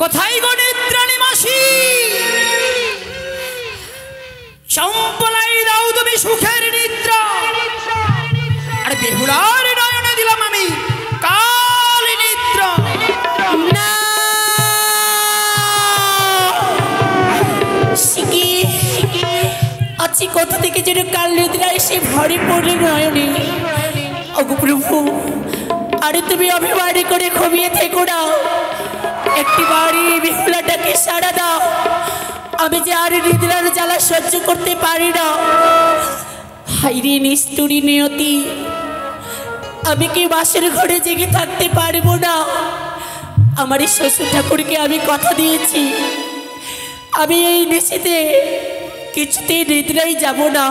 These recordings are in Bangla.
কোথায় গো নিদ্রাণী মাসি? সম্পলাই দাও তুমি সুখের নিদ্রা। আর বেহুলার নয়নে দিলাম আমি কাল নিদ্রা। না আছি কোথা থেকে যেন কাল নিদ্রা এসে ভরে পড়ে নয়নে। ওগো প্রভু, আরে তুমি অভিমানী করে ঘুমিয়ে থেকো না, একটি বাড়ি বেহুলাটাকে সাড়া দাও। আমি যে আর নিদ্রার জ্বালা সহ্য করতে পারি না। হাইরে নিষ্ঠুরী নিয়তি, আমি কি বাসের ঘরে জেগে থাকতে পারবো না? আমার এই শ্বশুর ঠাকুরকে আমি কথা দিয়েছি, আমি এই নিশীতে কিছুতেই নিদ্রাই যাব না।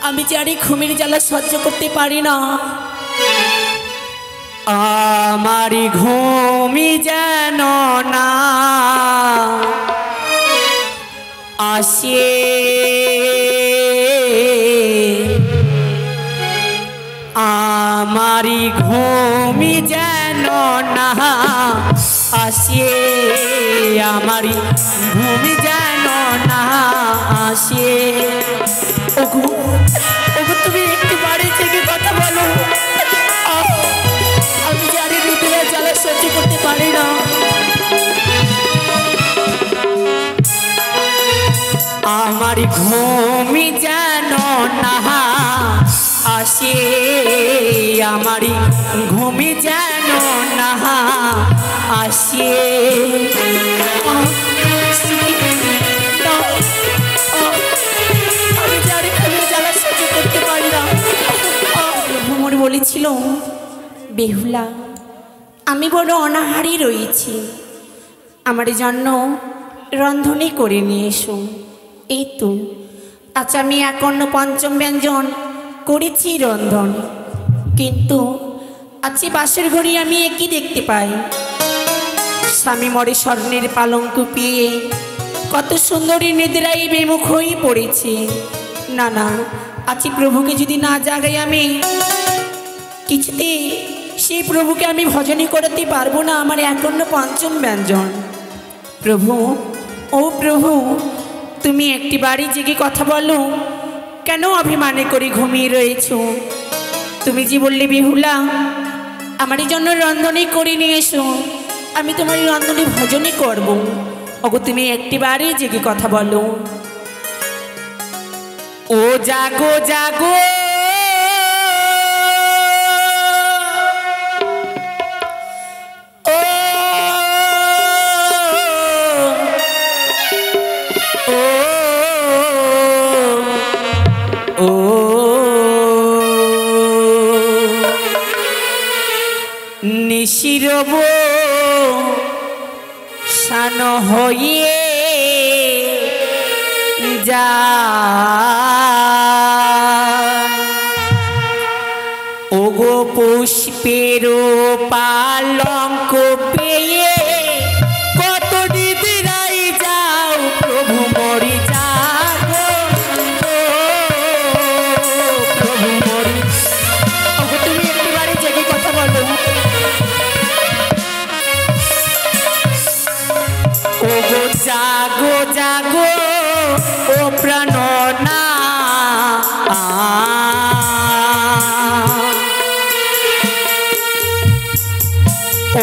আমি যে আর এই ঘুমের জ্বালা সহ্য করতে পারি না। আমারি ঘুমি যেন না আসে, আমারি ঘুমি যেন না আসে, আমারি ঘুমি যেন না আসে। ওগো ওগো, তুমি একটু বাড়ি থেকে কথা বলো, আমি জানি হৃদয়ের জ্বালা সহ্য করতে পারি না। আমার ঘুমি যেন না আসে, আমার ঘুমি যেন না আসে। আমি জানি হৃদয়ের জ্বালা সহ্য করতে পারি না। ভ্রমর বলেছিল, বেহুলা আমি বড় অনাহারী রয়েছি, আমার জন্য রন্ধনই করে নিয়ে এসো। এই তো আজ আমি 1 অন্ন 5ম ব্যঞ্জন করেছি রন্ধন, কিন্তু আজ বাসের ঘরে আমি একই দেখতে পাই, স্বামী মরে স্বর্ণের পালঙ্ক পেয়ে কত সুন্দরী নিদ্রায় বিমুখ হয়ে পড়েছে। না না, আজ প্রভুকে যদি না জাগাই আমি কিছুতে সেই প্রভুকে আমি ভজনই করতে পারবো না। আমার 1 অন্ন 5ম ব্যঞ্জন। প্রভু, ও প্রভু, তুমি একটি বাড়ি জেগে কথা বলো, কেন অভিমানে করে ঘুমিয়ে রয়েছ? তুমি যে বললে বেহুলা আমার জন্য রন্ধনই করে নিয়ে এসো, আমি তোমার রন্ধনে ভজনই করব। ওগো তুমি একটি বাড়ি জেগে কথা বলো। ও জাগো জাগো নিশিরব শান হয়ে যা, ওগো পুষ্পের পালঙ্ক পেয়ে কত নিদ্রাই যাও, প্রভু মরি যাগো, প্রভু মরি। ওগো তুমি একবারে জেগে কথা বলো। ওগো জাগো জাগো ও প্রাণনা,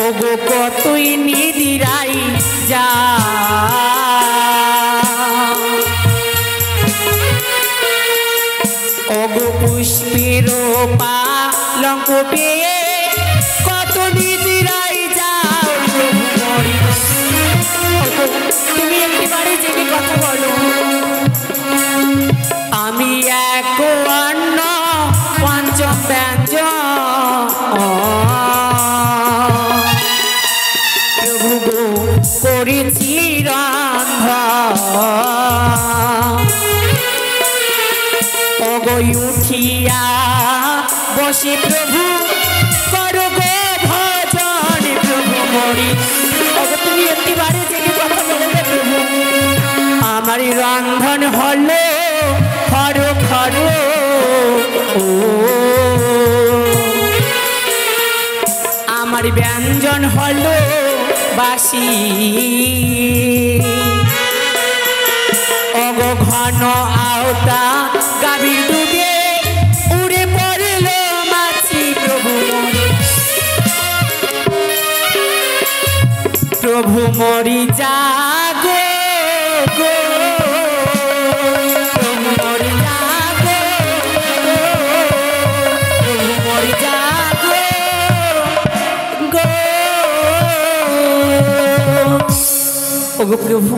ওগো কতই নিদিরাই যা, ওগো পুষ্পের পালঙ্ক পেয়ে কত নিদিরাই যাও, তুমি একেবারে জেগে কথা বলো। আমি 1 অন্ন 5ম ব্যঞ্জন প্রভু গো করেছি রন্ধন, ওগো উঠিয়া বসে প্রভু করো গো ভজন, প্রভু মরি। ওগো তুমি একেবারে জেগে কথা বলবে প্রভু। আমার রন্ধন হলো খরো খরো, ও আমার ব্যঞ্জন হলো বাসি অগ ঘন আওতা গাভীর দুধে উড়ে পড়ল মাছি প্রভু মরি জাগো গো প্রভু মরি জাগো গো প্রভু মরি জাগো গো ওগো প্রভু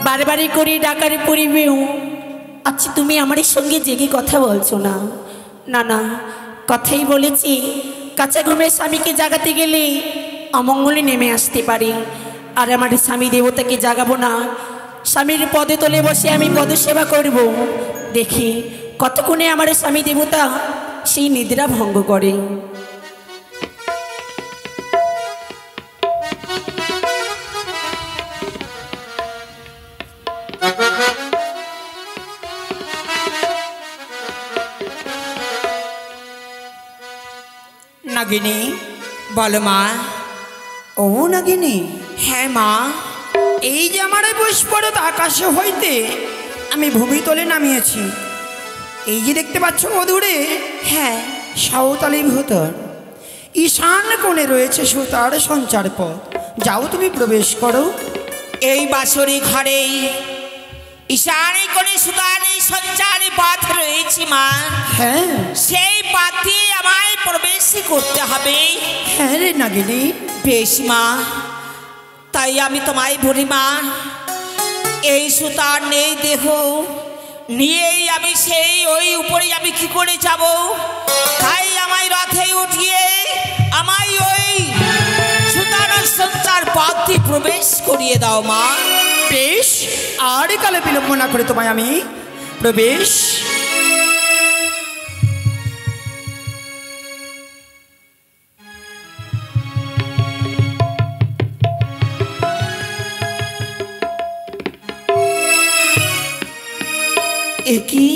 বারবারে করে ডাকার পরিবেও আচ্ছা তুমি আমার সঙ্গে জেগে কথা বলছো না? না না, কথাই বলেছি কাঁচা ঘুমের স্বামীকে জাগাতে গেলে অমঙ্গলে নেমে আসতে পারে। আর আমার স্বামী দেবতাকে জাগাবো না, স্বামীর পদে তলে বসে আমি পদসেবা করব। দেখি কতক্ষণে আমার স্বামী দেবতা সেই নিদ্রা ভঙ্গ করে। নাগিনী বলো মা। ও নাগিনী। হ্যাঁ মা, এই যে আমার পুষ্পরত আকাশে হইতে আমি ভূমিতলে নামিয়েছি, এই যে দেখতে পাচ্ছ মধুরে, হ্যাঁ সাঁওতালি ভূতর ঈশান কোণে রয়েছে সুতার সঞ্চার পথ। যাও তুমি প্রবেশ করো। এই বাসরি ঘরে ঈশানে কোণে সুতার সঞ্চার পথ রয়েছে মা। হ্যাঁ সেই পথে আমায় প্রবেশ করতে হবে। হ্যাঁ রে নাগিনী। বেশ মা, তাই আমি তোমায় বলি মা, এই সুতার নেই দেহ নিয়েই আমি সেই ওই উপরে আমি কি করে যাব? তাই আমায় রথে উঠিয়ে আমায় ওই সুতার সঞ্চার পথে প্রবেশ করিয়ে দাও মা। বেশ, আর কালে বিলম্ব না করে তোমায় আমি প্রবেশ। কি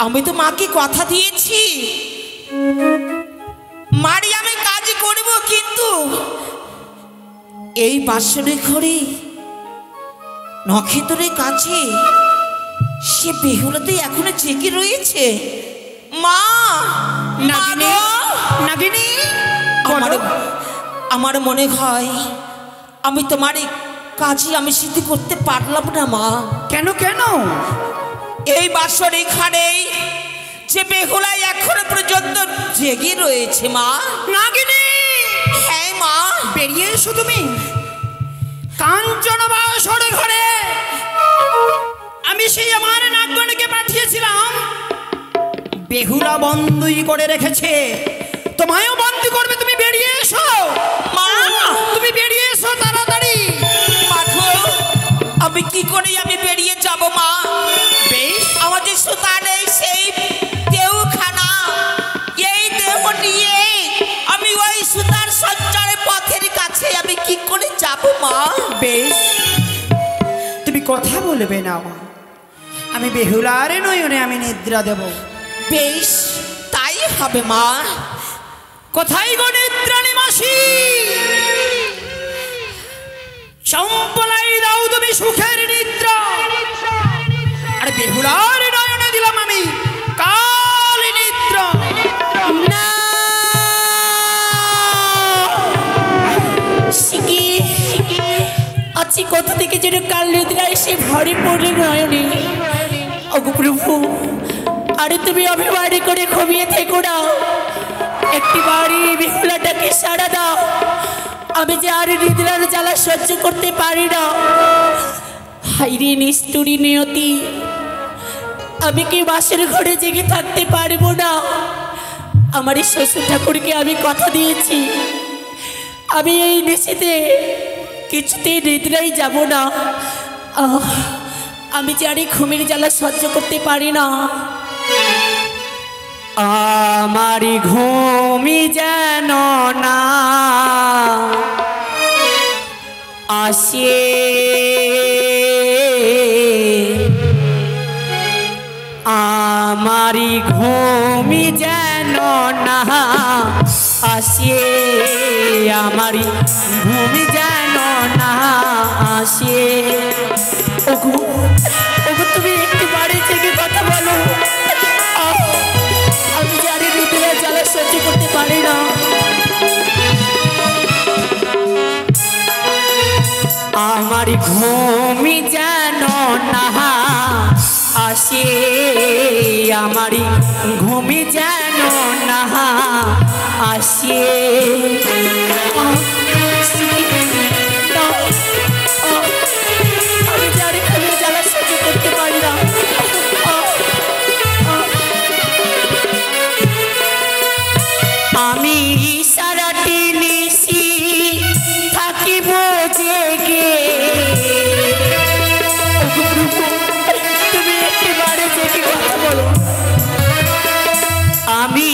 আমি তো মাকে কথা দিয়েছি মারি আমি কাজ করব, কিন্তু এই বাসরে ঘরে নক্ষত্রের কাছে সে বেহুলাতে এখনো জেগে রয়েছে। মা নাগিনী, নাগিনী আমার মনে হয় আমি তোমার কাজে আমি সিদ্ধ করতে পারলাম না মা। কেন কেন? এই বাসর এখানে যে বেহুলা এখনো পর্যন্ত জেগে রয়েছে মা। নাগিনী। হ্যাঁ মা। বেরিয়ে এসো তুমি। কাঞ্চন বাসর ঘরে আমি সেই আমার নাগগণকে পাঠিয়েছিলাম, বেহুলা বন্দী করে রেখেছে, তোমায়ও বন্দী করবে। তুমি বেরিয়ে এসো মা, তুমি বেরিয়ে এসো তাড়াতাড়ি। আমি কি করে আমি বেরিয়ে যাব মা? বেশ, আমার যে সুতা নেই সেই দেহখানা, এই দেহ নিয়ে আমি ওই সুতার সঞ্চারের পথের কাছে আমি কি করে যাব মা? বেশ, তুমি কথা বলবে না, আমি বেহুলার নয়নে আমি নিদ্রা দেব। বেশ, তাই হবে মা। কোথায় গো নিদ্রাণী মাসি? সম্পলাই দাও তুমি সুখের নিদ্রা, আর বেহুলার নয়নে দিলাম আমি কাল নিদ্রা। না শিখি আছি কোথা থেকে যেন কাল নিদ্রা এসে ভরে পড়ে নয়নে। ওগো প্রভু, আরে তুমি অভিমানী করে ঘুমিয়ে থেকো না, একটি বাড়ি বেহুলাটাকে সাড়া দাও। আমি যে আর নিদ্রার জ্বালা সহ্য করতে পারি না। হাইরে নিষ্ঠুরী নিয়তি, আমি কি বাসের ঘরে জেগে থাকতে পারবো না? আমার এই শ্বশুর ঠাকুরকে আমি কথা দিয়েছি, আমি এই নিশীতে কিছুতেই নিদ্রাই যাব না। আমি যে আর এই ঘুমের জ্বালা সহ্য করতে পারি না। আমারি ঘুমি যেন না আসে, আমারি ঘুমি যেন না আসে। আসে আমারই ঘুম যেন না আসে। ওগো ওগো তুমি একটু বাড়ি থেকে কথা বলো, আমি জানি হৃদয়ের জ্বালা সহ্য করতে পারি না। আমার ঘুম যেন না আসে, আমারই ঘুম যেন না আসে। আমি জানি আমি জ্বালা সহ্য করতে পারি না। আমি সারাটি নিশি থাকিব জেগে, তুমি একেবারে জেগে কথা বলো। আমি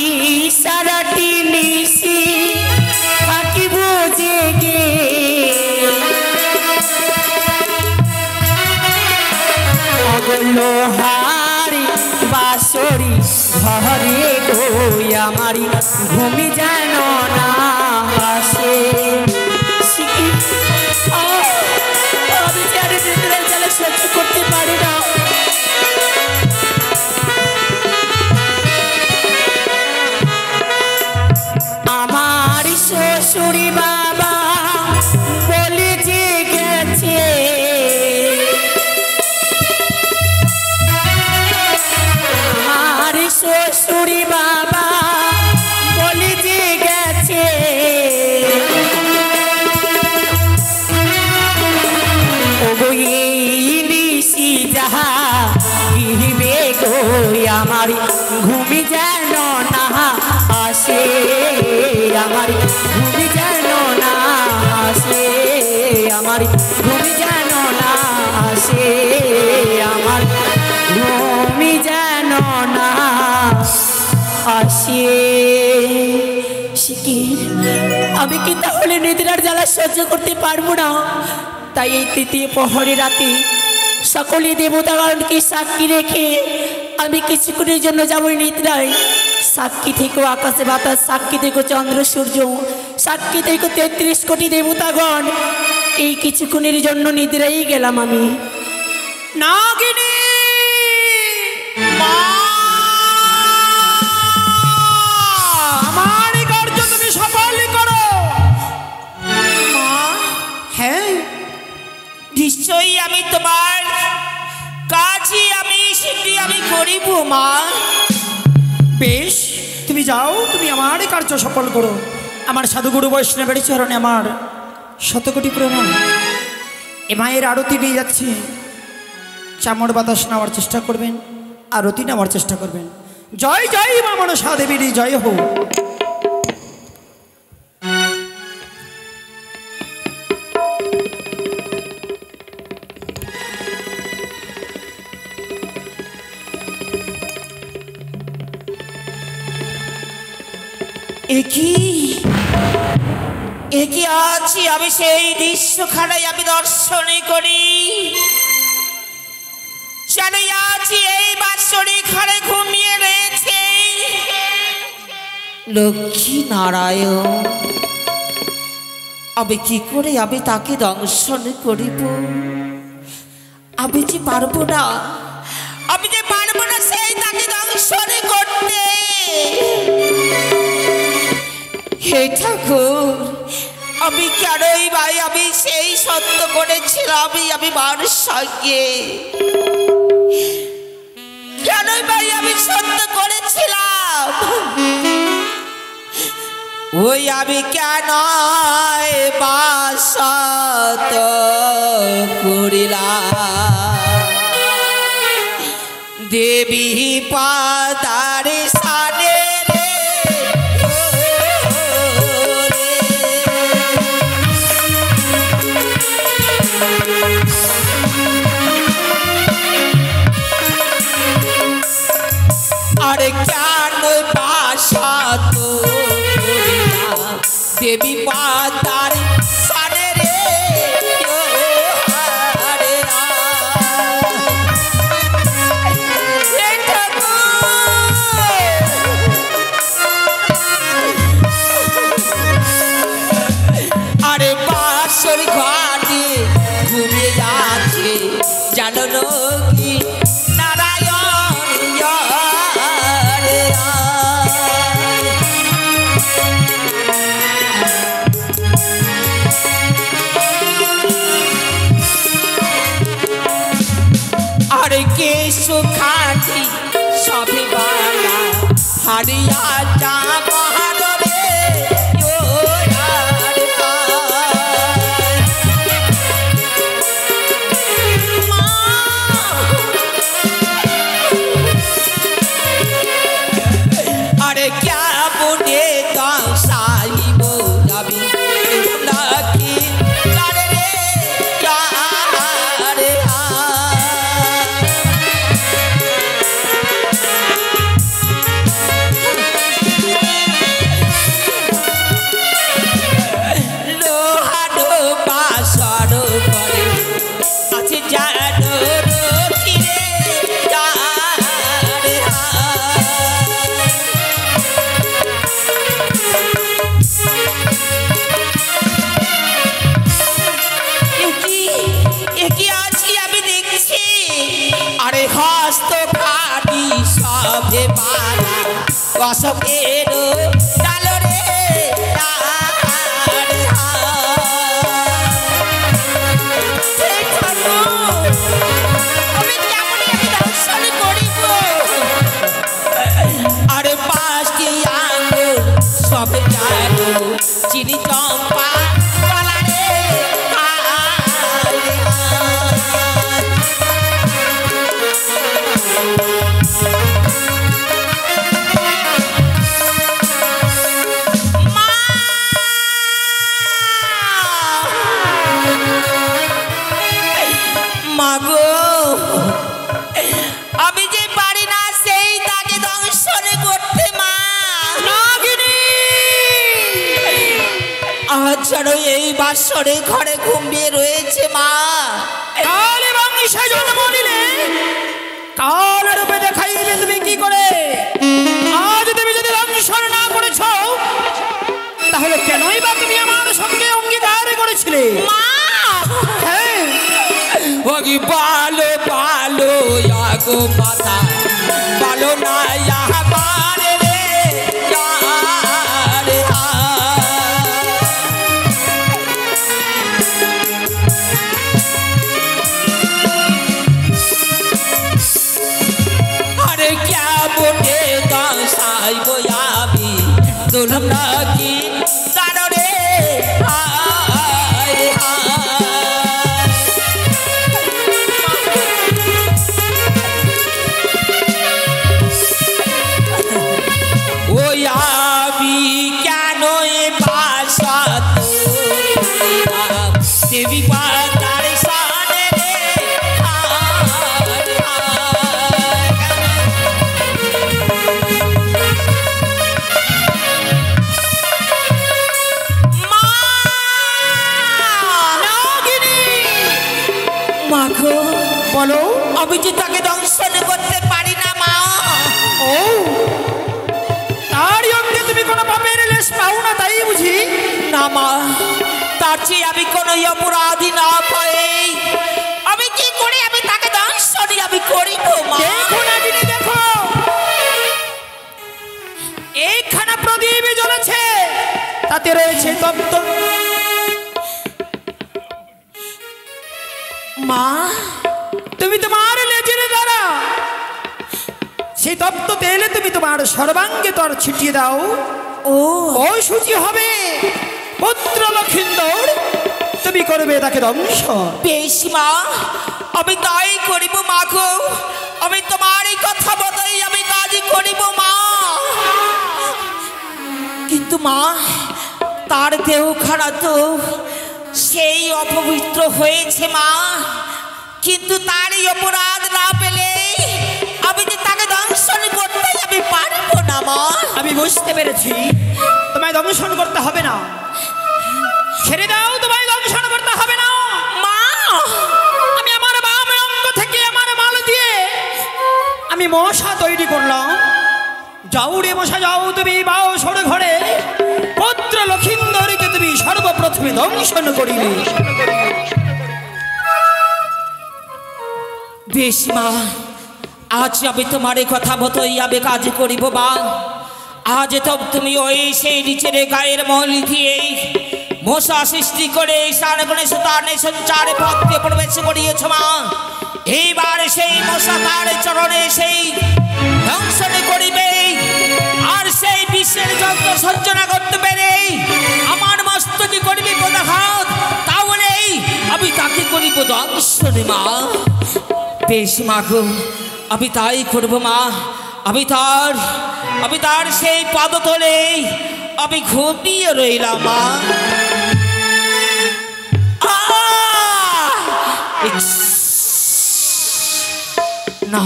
সারাটি নিশি থাকিব জেগে, লোহারি বাসরি ঘরে গো আমারি ঘুমি যেন না আসে। আমি জানি হৃদয়ের জ্বালা সহ্য করতে পারি না। আমার শ্বশুরি বাবা বলে যে গেছে, আমার শ্বশুরি বাবা বলে যে গেছে, ওগো এই নিশি যাহা ইহিবে গো আমার ঘুমি যেন না আসে, আমার ঘুমি যেন না আসে, আমার ঘুমি যেন না আসে, আমার ঘুমি যেন না আসে। শিকির আমি কি তাহলে নিদ্রার জ্বালা সহ্য করতে পারবো না? তাই এই তৃতীয় প্রহরে রাতে সকলে দেবতাগণকে সাক্ষী রেখে আমি কিছুক্ষণের জন্য যাবো নিদ্রায়। সাক্ষী থেকে আকাশে বাতাস, সাক্ষী থেকে চন্দ্র সূর্য, সাক্ষী থেকে 33 কোটি দেবতাগণ, এই কিছুক্ষণের জন্য নিদ্রাই গেলাম আমি। নাগিনী আমার এই কার্য তুমি সফল করো। হ্যাঁ নিশ্চয়ই আমি তোমার কাজই আমি সেটি আমি করিব মা। বেশ তুমি যাও, তুমি আমার এই কার্য সফল করো। আমার সাধুগুরু বৈষ্ণবের চরণে আমার শতকোটি প্রণাম। এ মায়ের আরতি নিয়ে যাচ্ছি, চামড় বাতাস নেওয়ার চেষ্টা করবেন, আরতি নেওয়ার চেষ্টা করবেন। জয় জয় মা মনসা দেবীর জয় হোক। একই আছি আমি সেই দৃশ্যখানায় আমি দর্শনে করি, জানি আছি এই বাৎসরিক ঘরে ঘুমিয়ে রয়েছে লক্ষ্মী নারায়ণ। আমি কি করে আমি তাকে দর্শন করিব? আমি যে পারবো না, আমি যে পারবো না সেই তাকে দর্শন করতে। হে ঠাকুর, আমি কেনই ভাই আমি সেই সত্য করেছিলাম আমি মানুষ সঙ্গে, কেনই ভাই আমি সত্য করেছিলাম? ওই আমি কেন বাসত করিলাম দেবী পাতার সানে আরে কেন বাসত দেবী পাতার সানে রে। বাসর ঘাটে ঘুমিয়ে আছে জানো কি নারায়ণ রে আরে কে সুখাটি সবে বালা হারিয়া যা মহারে আরে ক্যা বনে দাসাইব যাবি নাকি আরে রে আরে লোহানো বাসর করে আছে জানো রকিরে আরে একই আছি আমি দেখছি আরে হস্ত কাটি সবে বালা অশোকের ডালো রে আরে পাঁচটি আঙুল সবে জানো চিনি চম্পা গলা রে মাগো আমি যে পারি না সেই তাকে দংশন করতে মা আজ যেন এই বাসরে ঘরে ঘুমিয়ে রয়েছে মা কালে বংশে জন্ম নিলে কাল রূপে দেখাইবে তুমি কি করে? আজ তুমি যদি দংশন না করেছ তাহলে কেনই বা তুমি আমার সঙ্গে অঙ্গীকার করেছিলে? মা হ্যাঁ, ওগি বালো বালো আগো মাতা বালো না বারে রে রে আরে ক্যা বনে দাসাইব আমি দুলম নাকি কারণে ওই আমি কেন এ ভাষা দেবী পাতার সানে রে মাগো বলো। আমি যে তাকে দংশন করতে পারি না মা ও, তারই অঙ্গে তুমি কোনো পাপের লেশ পাও না তাই বুঝি? না মা তার চেয়ে আমি কোনো অপরাধী না পাই আমি কি করে আমি তাকে দংশন আমি করিব মা দেখো নাগিনী দেখো, এইখানা প্রদীপ জ্বলেছে, তাতে রয়েছে তপ্ত। মা তুমি তোমার লেজের দ্বারা সেই তপ্ত তেলে তুমি তোমার সর্বাঙ্গে তোর ছিটিয়ে দাও। ও ওই সূচি হবে পুত্র লক্ষিন্দর, তুমি করবে তাকে দংশন। বেশ মা আমি তাই করিব মা গো আমি তোমার এই কথা বলাই আমি কাজই করিব মা কিন্তু মা তার দেহখানা তো সেই অপবিত্র হয়েছে মা কিন্তু তারই অপরাধ না পেলে আমি যে তাকে দংশন করতে আমি পারবো না মা আমি বুঝতে পেরেছি তোমায় দংশন করতে হবে না, ছেড়ে দাও, তোমায় দংশন করতে হবে না মা আমি আমার বাম অঙ্গ থেকে আমার মাল দিয়ে আমি মশা তৈরি করলাম। যাও রে মশা যাও, তুমি বাও সরে ঘরে পুত্র লক্ষিন্দরকে তুমি সর্বপ্রথম প্রথমে দংশন করিবে। বেশ মা, আজ আমি তোমার এই কথা মতোই আমি কাজ করিব মা। আজ তো তুমি ওই সেই নিচের গায়ের মহলি দিয়ে মশা সৃষ্টি করে স্নান করে তার সঞ্চারে পথে প্রবেশ করিয়েছ মা। এইবার সেই মশা তার চরণে সেই দংশন করিবে, আর সেই বিশ্বের যন্ত্র সঞ্চনা করতে পেরে আমার মস্তকে করিবে পদাঘাত, তাহলে আমি তাকে করিব দংশন মা। বেশ মা গো, আমি তাই করব মা। আমি তার সেই পাদতলে আমি ঘুমিয়ে রইলাম মা। না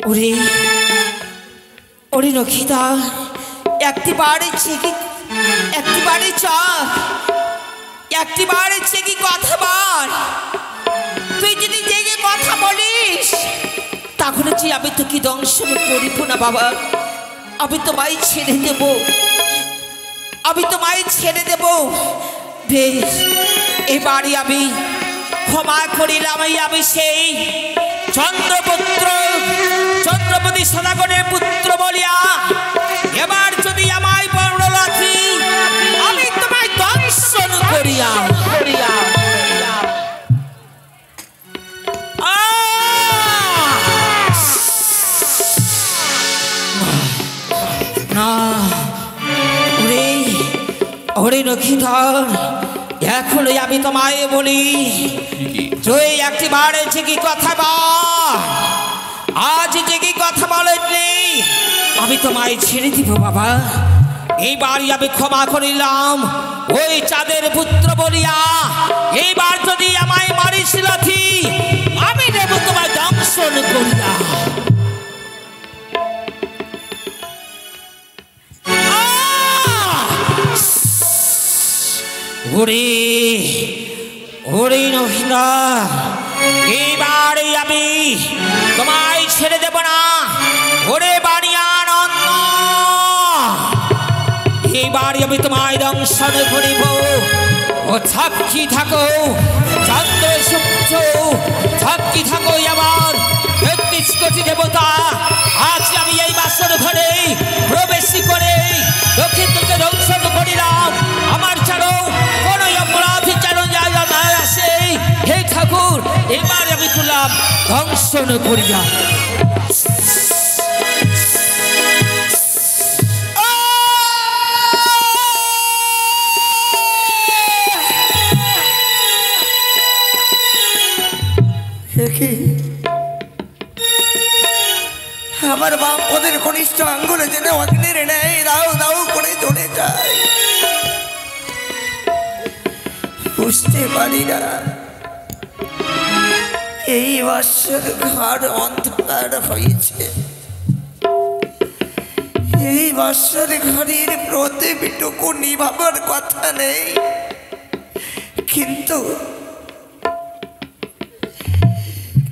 ওরে ওরে নখিতা, একটিবারে চেকি কথা বল। তুই যদি জেগে কথা বলিস তাহলে যে আমি তোকে দংশন করিব না বাবা। আমি তোমায় ছেড়ে দেব, বেশ এবারে আমি ক্ষমা করিলাম। আমি সেই চন্দ্রপতি সদাগরের পুত্র বলিয়া এবার যদি আমায় বড়লাথি আমি তোমায় দংশন করিয়া না ওরে নখিধর, এখনই আমি তোমায় বলি, তুই একটিবারে জেগে কথা বল। আজ জেগে কথা বলেননি আমি তোমায় ছেড়ে দিব বাবা। এইবারই আমি ক্ষমা করিলাম ওই চাঁদের পুত্র বলিয়া। এইবার যদি আমায় মারিস লাথি আমি দেব তোমায় দংশন করিয়া। ওরে নহিনা, এইবারে আমি তোমায় ছেড়ে দেব না। ওরে বাণিয়ানন্দ, এইবারে আমি তোমায় দংশন করিব। ও সাক্ষী থাকো চন্দ্র সূর্য, সাক্ষী থাকো আমার ৩৩ কোটি দেবতা। আজ আমি এই বাসর ঘরে প্রবেশ করে দক্ষিণ দিকে দংশন করিলাম। আমার ছাড়ো কোনো অপরাধ যেন জায়গা না আসে। হে ঠাকুর, এবার আমি তুলাম দংশন করিয়া। আমার বাপ ওদের কনিষ্ঠ আঙ্গুলে যেন অগ্নির নেই দাও দাও করে জ্বলে যায়। বুঝতে পারি না এই বাসর ঘর অন্ধকার হয়েছে। এই বাসর ঘরের প্রদীপটুকু নিভাবার কথা নেই, কিন্তু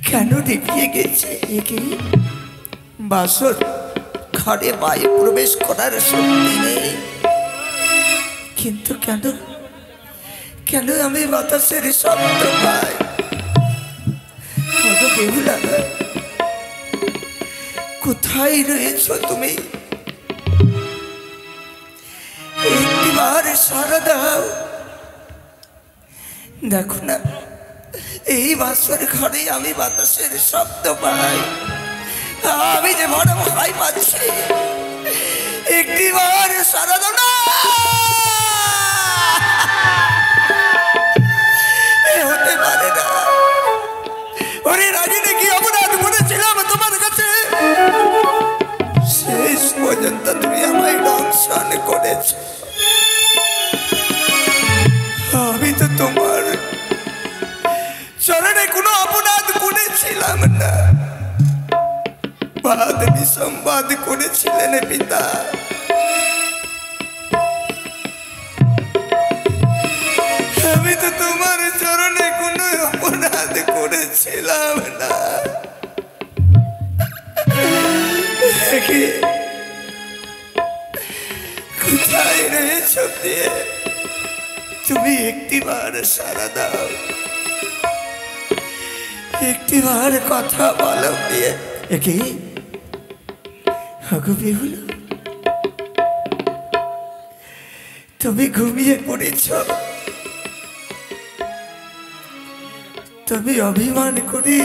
কেন দেখিয়ে গেছে একে বাসর ঘরে বায়ু প্রবেশ করার শক্তি নেই। কিন্তু কেন কেন আমি বাতাসের শব্দ পাই? বেহুলা, কোথায় রয়েছ তুমি? একটিবার সারা দাও। দেখো না, এই বাসর ঘরে আমি বাতাসের শব্দ পাই। আমি যে বড় ভয় পাচ্ছি, একটিবার সারা দাও না। হতে পারে না। ওরে রাগিনী, কি অপরাধ করেছিলাম তোমার কাছে? শেষ পর্যন্ত তুমি আমায় দংশন করেছ। আমি তো তোমার চরণে কোনো অপরাধ করেছিলাম না। বাদ বিসম্বাদ করেছিলেন পিতা। আমি তো তোমার চরণে কোনো অপরাধ করেছিলাম না। কোথায় রয়েছ চোখ দিয়ে তুমি একটিবার সারা দাও, একটিবার কথা বলো দিয়ে। একে বেহুলা, তুমি ঘুমিয়ে পড়েছ, তুমি অভিমান করে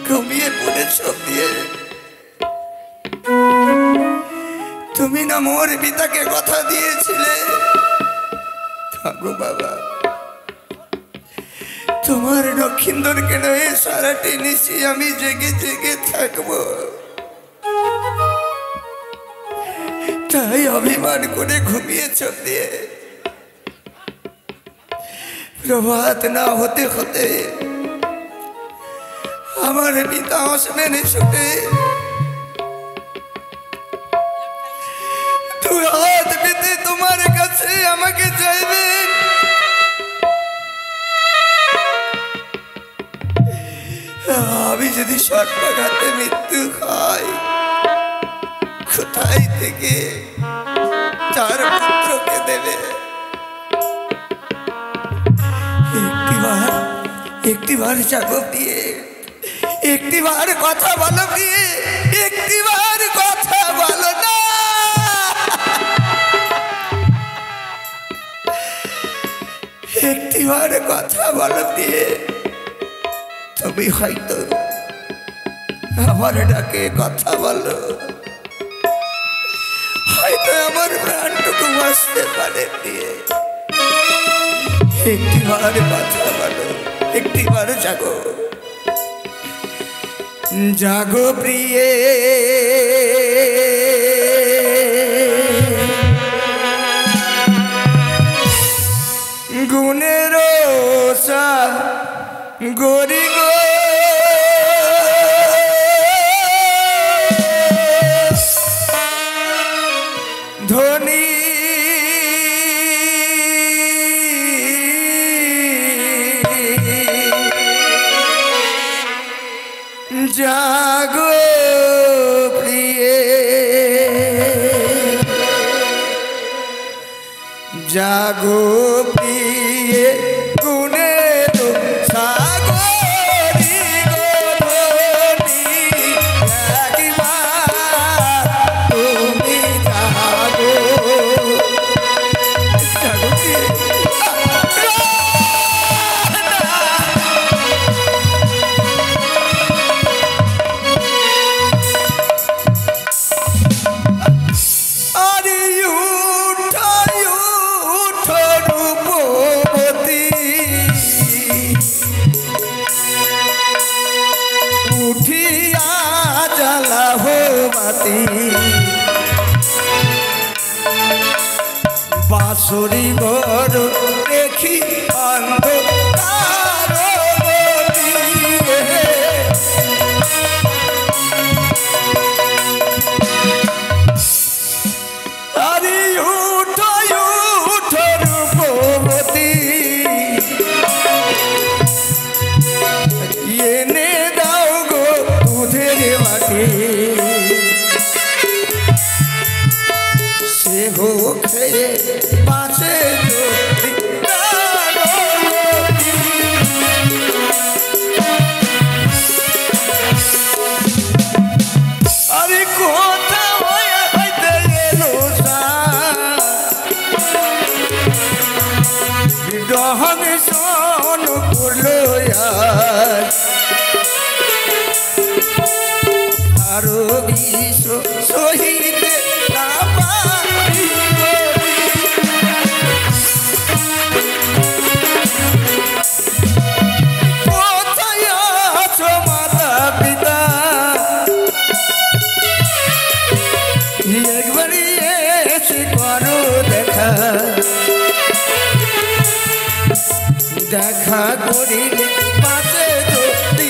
ঘুমিয়ে পড়েছ দিয়ে। তুমি না মোর পিতাকে কথা দিয়েছিলে, থাকো বাবা, তোমার লক্ষিন্দরকে নয় সারাটি নিশি আমি জেগে জেগে থাকবো। তাই অভিমান করে ঘুমিয়েছ দিয়ে প্রভাত না হতে হতে আমার পিতা আসবেন ছুটে, দু হাত পেতে তোমার কাছে আমাকে চাইবেন। আমি যদি সর্বাঘাতে মৃত্যু খাই, কোথায় থেকে চার পুত্রকে দেবে? একটিবার জাগো দিয়ে, একটিবার কথা বলো দিয়ে, একটিবার কথা বলো না। একটিবার কথা বলো দিয়ে, তুমি হয়তো আমার ডাকে কথা বলো, হয়তো আমার প্রাণটুকু বাঁচতে পারে দিয়ে। একটিবার কথা বলো, একটিবার জাগো, জাগো প্রিয়ে, গুণের গরি গো ধনী জাগো প্রিয়ে, জাগো প্রিয়ে, গুণের সাগরি গো ধনী, একবার তুমি জাগো, জাগো প্রিয়ে। উঠিয়া জ্বালা হো বাতি, বাঁশরি ঘর দেখি অন্ধকার গতি। আরে উঠো উঠো রূপবতী, এনে দাও গো দুধের বাটি, সে হো খেয়ে বাঁচে যদি প্রাণবতী। আরে কোথা হইতে এলো বিরহন শোন করলো আরো বিষ সহিতে না পারি। কোথায় আছো মাতা পিতা, একবারই এসে করো দেখা, দেখা করিলে পাশে যদি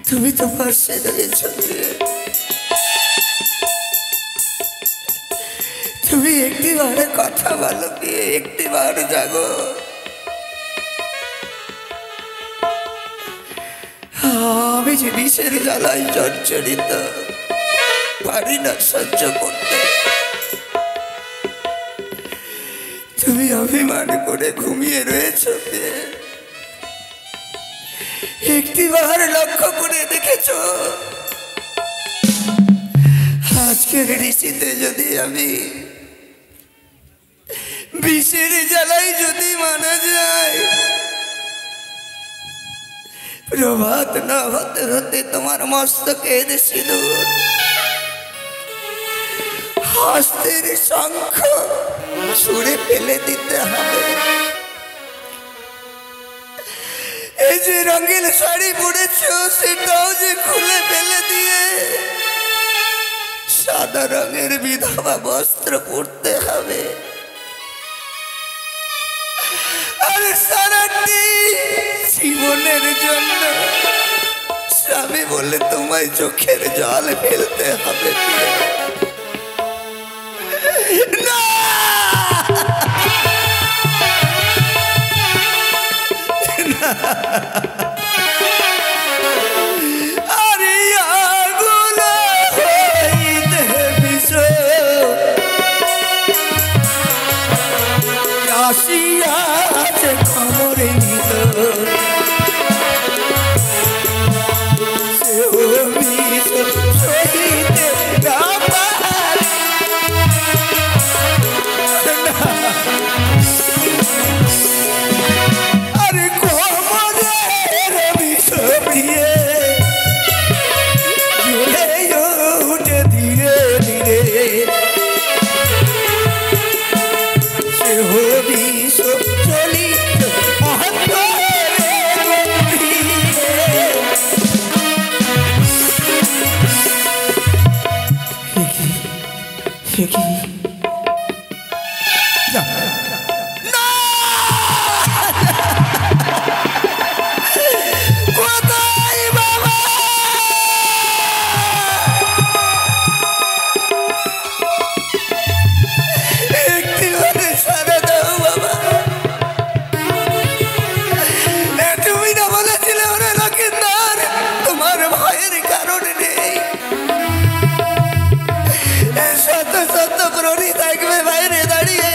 তুমি তো পাশে রয়েছ, তুমি একটিবার কথা বলো দিয়ে, একটিবার জাগো। আমি যে বিষের জ্বালায় জর্জরিত, পারি না সহ্য করতে। তুমি অভিমান করে ঘুমিয়ে রয়েছ, একটিবার লক্ষ্য করে দেখেছ আজকের ঋষিতে যদি আমি বিষের জ্বালায় যদি মারা যায়, প্রভাত না হতে হতে তোমার মস্তকের সিঁদুর হস্তের শঙ্খ ছুঁড়ে ফেলে দিতে হবে। এই যে রঙিন শাড়ি পরেছ সেটাও যে খুলে ফেলে দিয়ে সাদা রঙের বিধবা বস্ত্র পরতে হবে। আর সারাটি জীবনের জন্য স্বামী বলে তোমায় চোখের জল ফেলতে হবে। না, আরে আগুন হইতে বিষ আসিয়াছে খবরে নিত, সেও বিষ সহিতে না পারে। আরে কোমরের বিষ প্রিয়ে ঝুলে উঠে ধীরে ধীরে, সেও বিষ চলিত অন্তরে গভীরে। কোথায় বাবা? একটিবারে সারা দাও বাবা। তুমি না বলেছিলে ওরা লক্ষিন্দর তোমার ভয়ের কারণ নেই, শত শত প্রহরী থাকবে বাইরে দাঁড়িয়ে,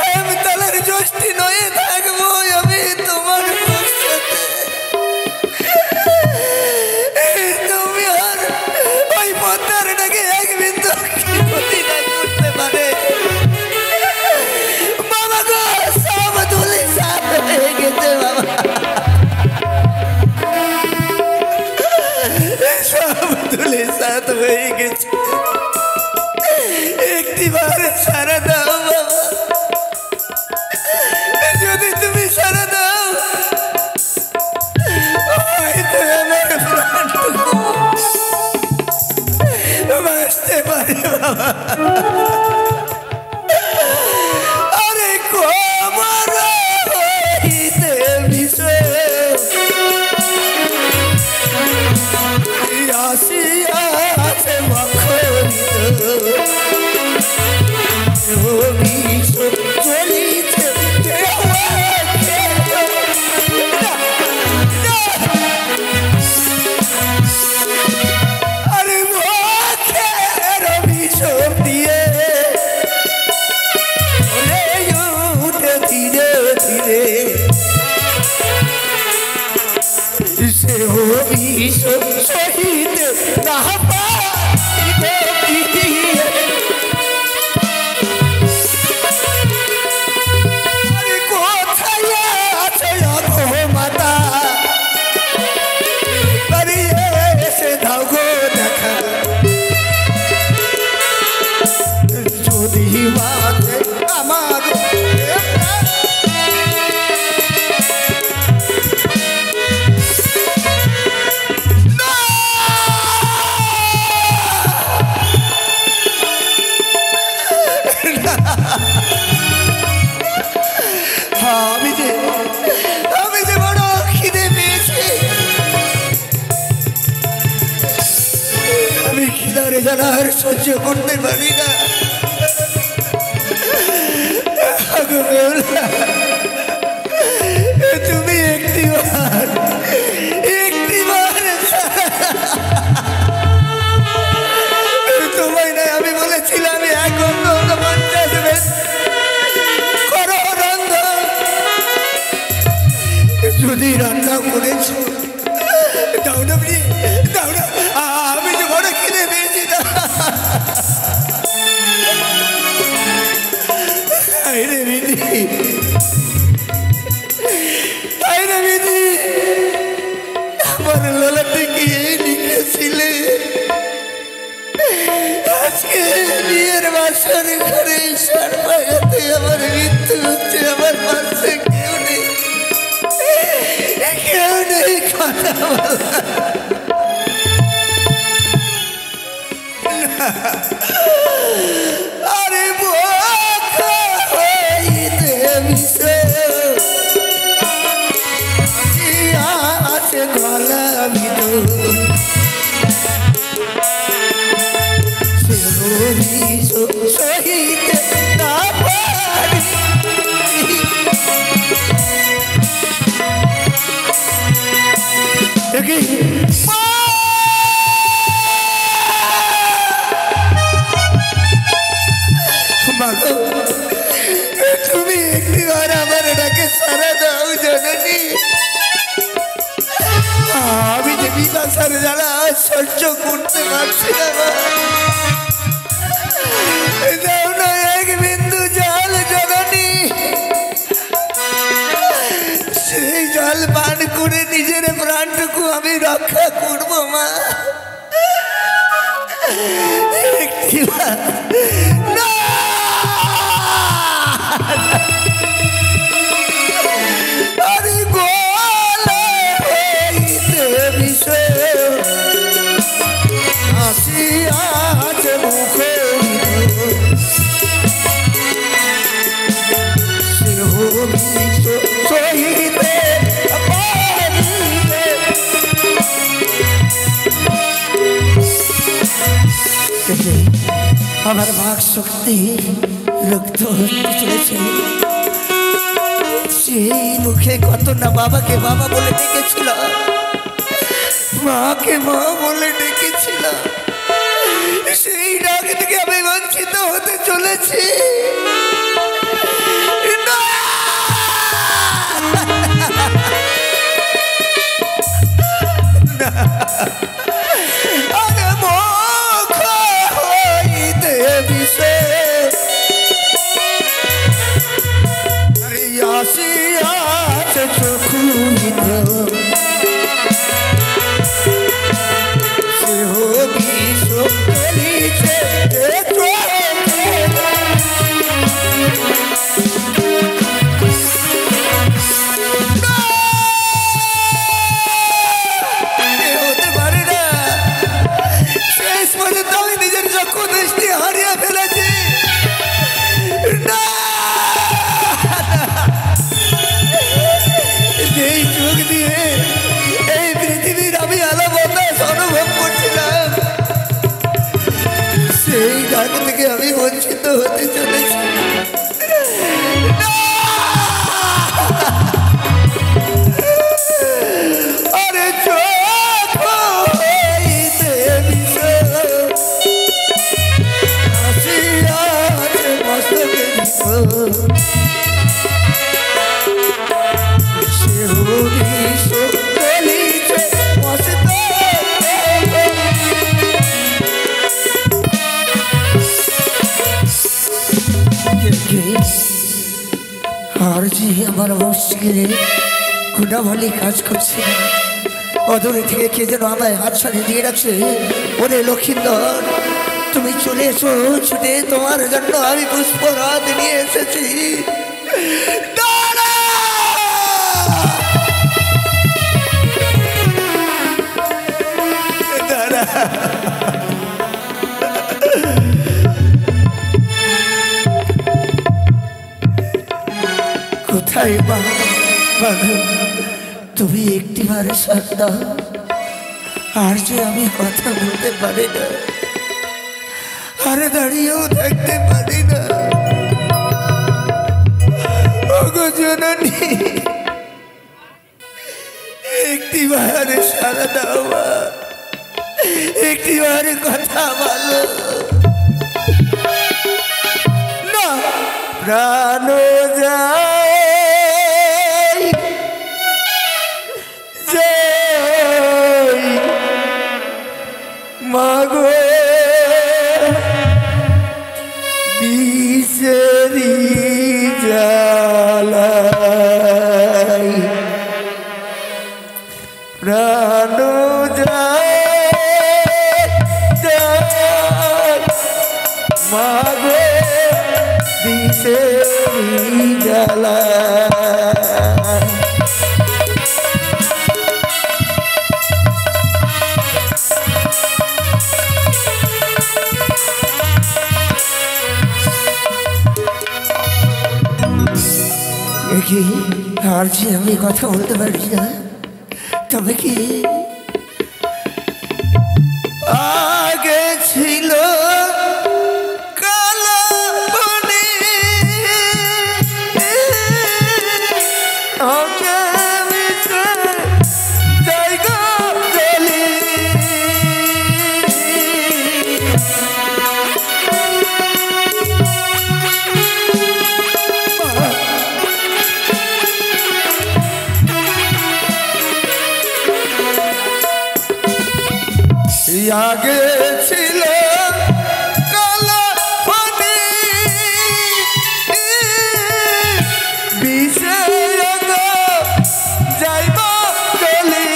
হেমতলের জ্যোষ্ঠী নয়ে থাকবো আমি তোমার পশ্চাতে। তুমি আর ওই পদ্মারটাকে এক বিন্দু ক্ষতি না করতে পারে। বাবা গো, সব ধুলি সাথ হয়ে গেছে বাবা, সব ধুলি সাথ হয়ে গেছে। একটিবার সারা দাও বাবা, যদি তুমি সারা দাও হয়তো আমার প্রাণটুকু বাঁচতে পারে বাবা। আরে কোমর হইতে বিষ আসিয়াছে মখরিত, সেও বিষ চলিছে আরে মুখের বিষ দিয়ে চলে উঠে ধীরে ধীরে, সেও বিষ সহিতে না পারিবে। আরে কোথায় আছে অঘো মাতা, আরে এসে দাও গো দেখা, যদি মাতে আমার আমি যে বড় খিদে পেয়েছি, আমি খিদারে জানার সহ্য করতে পারি না। তুমি একটিবার যদি রান্না করেছো দাও না প্রিয়, দাও না, আমি তো বড় খিদে পেয়েছি না। আরে বিধি, আরে বিধি, আমার ললাটে গিয়ে লিখেছিলে আজকে বিয়ের বাসর ঘরে সর্বাগতে আমার মৃত্যু হচ্ছে, আমার পাশে কেউ নেই, কেউ নেই কথা বলা। আরে আছে গলা ভিতর সহিতে না পারি, তুমি একটিবার আমার ডাকে সারা দাও জননী। আমি যে বিপাশার জ্বালা সহ্য করতে পারছি না, দাও না এক বিন্দু জল জননী। সেই জল পান করে নিজের প্রাণটুকু আমি রক্ষা করব মা। একটিবার না, আরে গোলা হইতে বিষয় আসিয়াছে মুখে সহিতে আমার ভাগ শক্তি রক্ত হতে চলেছে। সেই মুখে কত না বাবাকে বাবা বলে ডেকেছিল, মাকে মা বলে ডেকেছিল, সেই ডাক থেকে আমি বঞ্চিত হতে চলেছি। আমি বঞ্চিত হতে চলেছি। আরে চোখ হইতে আসিয়াছে মস্তকে সে হরিষ চলিছে মস্তকে। আর যে আমার মস্তিষ্কে গুণা ভালো কাজ করছে, অদূরে থেকে কে যেন আমায় হাত ছাড়িয়ে দিয়ে রাখছে। ওরে লক্ষিন্দর, তুমি চলে এসো ছুটে, তোমার জন্য আমি পুষ্পরাত নিয়ে এসেছি। কোথায় মা? তুমি একটিবার সাথে আর যে আমি কথা বলতে পারি না, আর দাঁড়িয়েও থাকতে পারি না। ওগো জননী, একটিবার সারা দাও, একটিবার কথা বলো না। প্রাণ যায় প্রাণ যায় মাগো বিষেরি জ্বালা কি আর যে আমি কথা বলতে পারি না তবে কি আগে ছিল কালো বনে আগে মিশে জায়গা চলে আগে ছিল কালো পানি বিষে যাইব গলি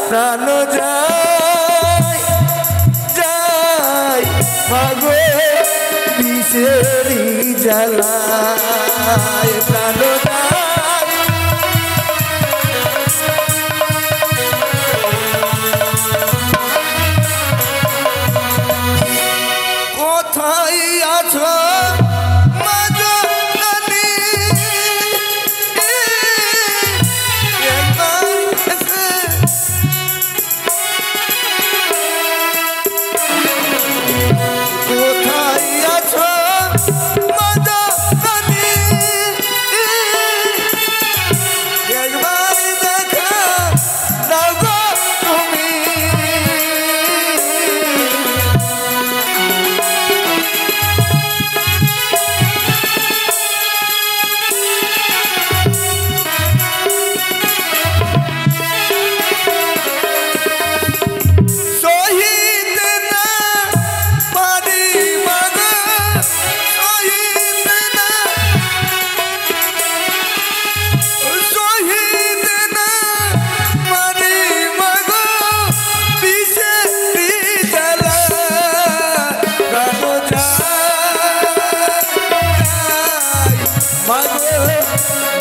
প্রাণ যায় যায় মাগো বিষেরি জ্বালায় প্রাণ যায় কোথায় আছো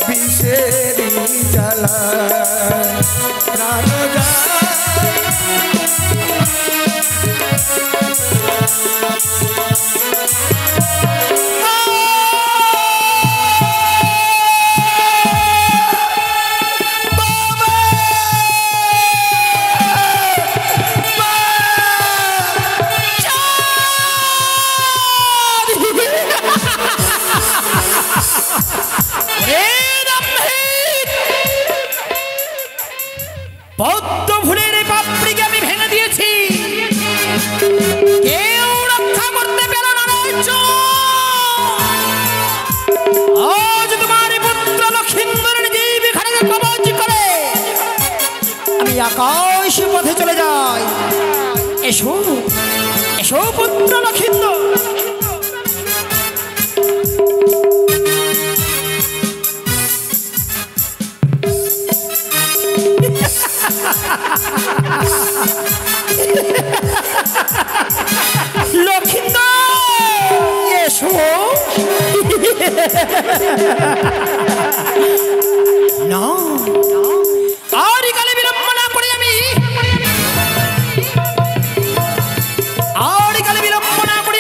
বিষেরি জ্বালা প্রাণ পদ্ম ফুলের পাপড়িকে আমি ভেঙে দিয়েছি, কেউ রক্ষা করতে পেল না। আজ তোমার পুত্র লক্ষিন্দরের জীব এখানে কবজ করে আমি আকাশ পথে চলে যাই। এসো এসো পুত্র লক্ষিন্দর। লক্ষিন্দর এসো। না আর কালে বিলম্ব না করে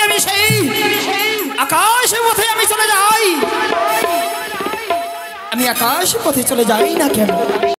আমি সেই আকাশ পথে আমি চলে যাই। আমি আকাশ পথে চলে যাই না কেন?